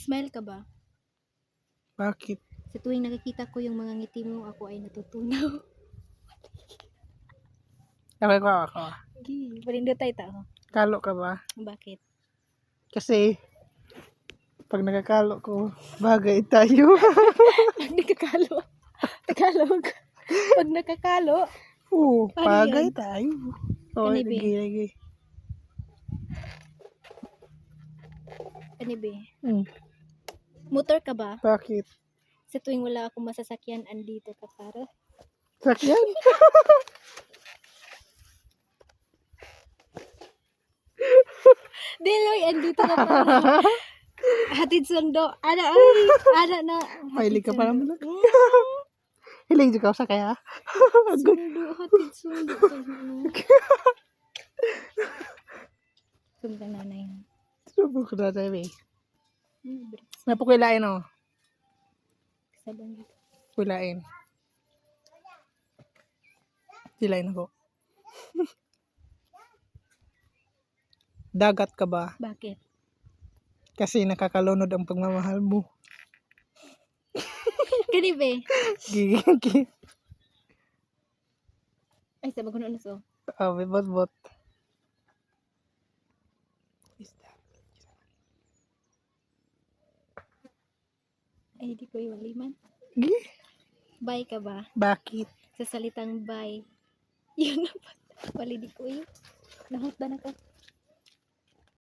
Smile ka ba? Bakit? Sa tuwing nakikita ko yung mga ngiti mo, ako ay natutunaw. Okay ko ako. Gi, palindot tayo tao. Kalo ka ba? Bakit? Kasi, pag nakakalo ko, bagay tayo. Pag nakakalo. Tagalog. Pag nakakalo. Oo, Paano bagay yan? tayo. Oo, Kanibe. lagi. Ano ba? Hmm, Motor ka ba? bakit? Sa tuwing wala akong masasakyan, andito ka para. Sakyan? Deloy, andito ka para. Hatid sundo. Ana ay. Ana na. Mahilig ka pa sundo. naman. Hiling ka sa kaya? Sundo. Hatid sundo. Sumbang nanay. Subok na tayo eh. Break Napukilain o. sa bangit. Kulain. Silain ako. Dagat ka ba? Bakit? Kasi nakakalunod ang pagmamahal mo. Kanibe. Gigi. Ay, sa bago na so. Oh, may bot-bot. Ay, di ko iwaliman. Gi? Bye ka ba? Bakit? Sa salitang bye. Yun na ba? Wali di ko yun. Nahot na ka.